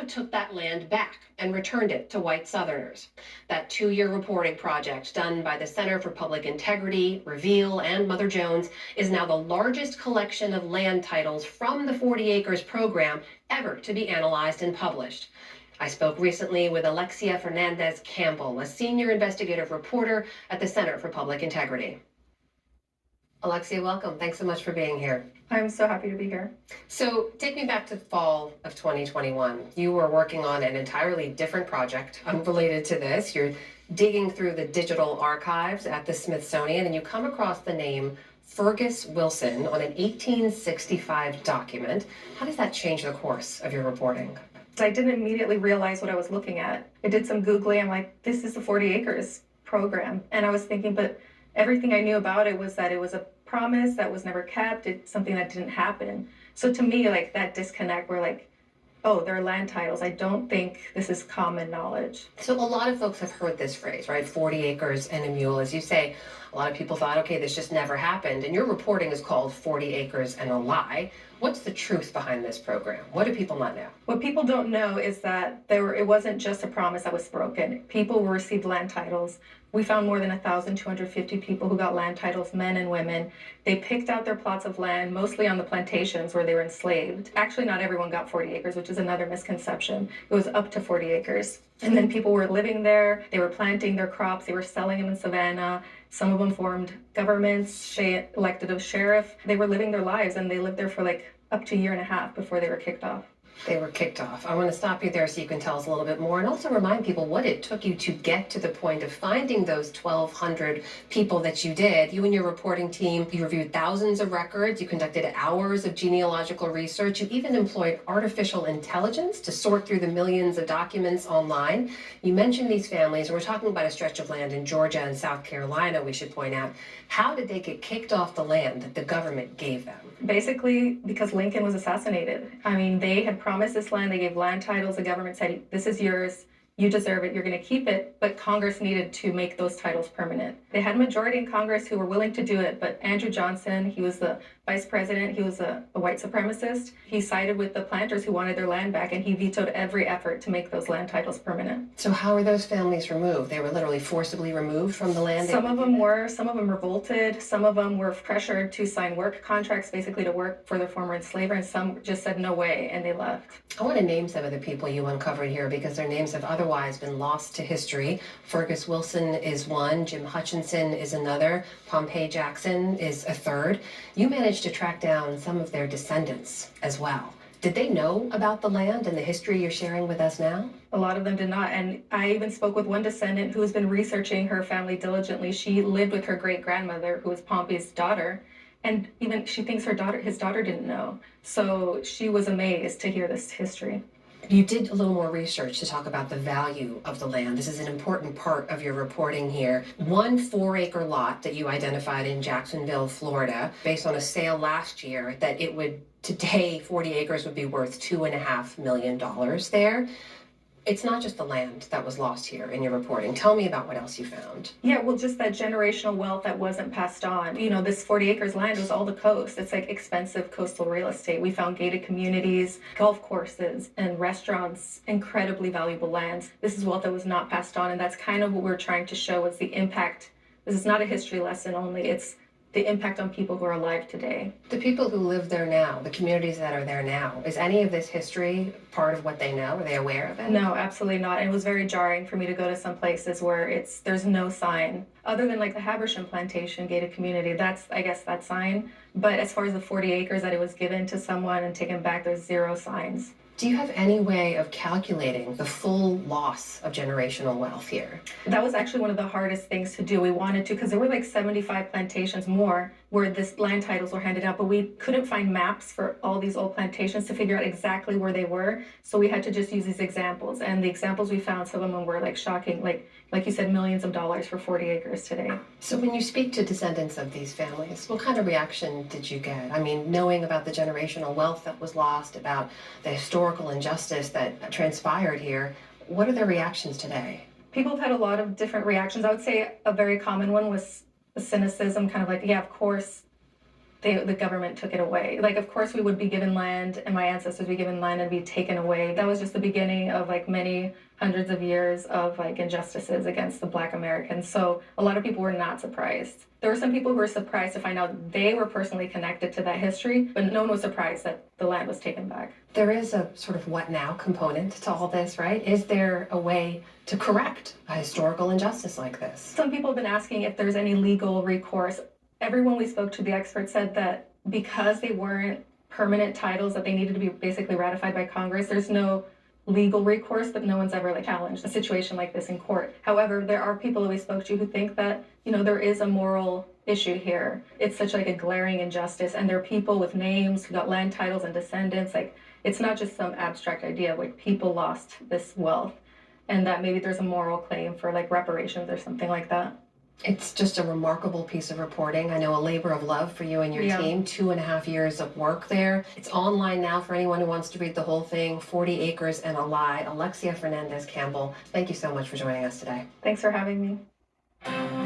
also took that land back and returned it to white Southerners. That 2-year reporting project done by the Center for Public Integrity, Reveal, and Mother Jones is now the largest collection of land titles from the 40 Acres program ever to be analyzed and published. I spoke recently with Alexia Fernandez Campbell, a senior investigative reporter at the Center for Public Integrity. Alexia, welcome. Thanks so much for being here. I'm so happy to be here. So take me back to the fall of 2021. You were working on an entirely different project unrelated to this. You're digging through the digital archives at the Smithsonian, and you come across the name Fergus Wilson on an 1865 document. How does that change the course of your reporting? I didn't immediately realize what I was looking at. I did some Googling. I'm like, this is the 40 Acres program. And I was thinking, but everything I knew about it was that it was a promise that was never kept. It's something that didn't happen. So to me, like that disconnect, we're like, oh, they're land titles. I don't think this is common knowledge. So a lot of folks have heard this phrase, right? 40 acres and a mule. As you say, a lot of people thought, okay, this just never happened. And your reporting is called 40 Acres and a Lie. What's the truth behind this program? What do people not know? What people don't know is that it wasn't just a promise that was broken. People received land titles. We found more than 1,250 people who got land titles, men and women. They picked out their plots of land, mostly on the plantations where they were enslaved. Actually, not everyone got 40 acres, which is another misconception. It was up to 40 acres. And then people were living there. They were planting their crops. They were selling them in Savannah. Some of them formed governments, elected a sheriff. They were living their lives, and they lived there for like up to a year and a half before they were kicked off. They were kicked off. I want to stop you there so you can tell us a little bit more and also remind people what it took you to get to the point of finding those 1,200 people that you did. You and your reporting team, you reviewed thousands of records, you conducted hours of genealogical research, you even employed artificial intelligence to sort through the millions of documents online. You mentioned these families, and we're talking about a stretch of land in Georgia and South Carolina, we should point out. How did they get kicked off the land that the government gave them? Basically, because Lincoln was assassinated. I mean, they had promised this land, they gave land titles, the government said, this is yours, you deserve it, you're going to keep it, but Congress needed to make those titles permanent. They had a majority in Congress who were willing to do it, but Andrew Johnson, he was the vice president, he was a white supremacist. He sided with the planters who wanted their land back, and he vetoed every effort to make those land titles permanent. So how were those families removed? They were literally forcibly removed from the land? Some of them revolted, some of them were pressured to sign work contracts, basically to work for their former enslaver, and some just said no way, and they left. I want to name some of the people you uncovered here because their names have otherwise been lost to history. Fergus Wilson is one, Jim Hutchinson is another, Pompey Jackson is a third. You managed to track down some of their descendants as well. Did they know about the land and the history you're sharing with us now? A lot of them did not. And I even spoke with one descendant who has been researching her family diligently. She lived with her great-grandmother, who was Pompey's daughter. And even she thinks his daughter didn't know. So she was amazed to hear this history. You did a little more research to talk about the value of the land. This is an important part of your reporting here. 1 4-acre lot that you identified in Jacksonville, Florida, based on a sale last year, that it would, today, 40 acres would be worth $2.5 million there. It's not just the land that was lost here in your reporting. Tell me about what else you found. Yeah, well, just that generational wealth that wasn't passed on. You know, this 40 acres land was all the coast. It's like expensive coastal real estate. We found gated communities, golf courses, and restaurants, incredibly valuable lands. This is wealth that was not passed on, and that's kind of what we're trying to show is the impact. This is not a history lesson only. It's the impact on people who are alive today. The people who live there now, the communities that are there now, is any of this history part of what they know? Are they aware of it? No, absolutely not. And it was very jarring for me to go to some places where there's no sign other than like the Habersham plantation gated community. That's, I guess, that sign. But as far as the 40 acres that it was given to someone and taken back, there's zero signs. Do you have any way of calculating the full loss of generational wealth here? That was actually one of the hardest things to do. We wanted to, because there were like 75 plantations more where this land titles were handed out, but we couldn't find maps for all these old plantations to figure out exactly where they were. So we had to just use these examples. And the examples we found, some of them were like shocking, like you said, millions of dollars for 40 acres today. So when you speak to descendants of these families, what kind of reaction did you get? I mean, knowing about the generational wealth that was lost, about the historical injustice that transpired here, what are their reactions today? People have had a lot of different reactions. I would say a very common one was the cynicism, kind of like, yeah, of course, the government took it away. Like, of course, we would be given land, and my ancestors would be given land and be taken away. That was just the beginning of like many hundreds of years of like injustices against the Black Americans. So a lot of people were not surprised. There were some people who were surprised to find out they were personally connected to that history, but no one was surprised that the land was taken back. There is a sort of what now component to all this, right? Is there a way to correct a historical injustice like this? Some people have been asking if there's any legal recourse. Everyone we spoke to, the experts said that because they weren't permanent titles, that they needed to be basically ratified by Congress, there's no legal recourse, but no one's ever like challenged a situation like this in court. However, there are people that we spoke to who think that, you know, there is a moral issue here. It's such like a glaring injustice, and there are people with names who got land titles and descendants. Like, it's not just some abstract idea of like people lost this wealth, and that maybe there's a moral claim for like reparations or something like that. It's just a remarkable piece of reporting. I know a labor of love for you and your team, 2.5 years of work there. It's online now for anyone who wants to read the whole thing, 40 Acres and a Lie. Alexia Fernandez Campbell, thank you so much for joining us today. Thanks for having me.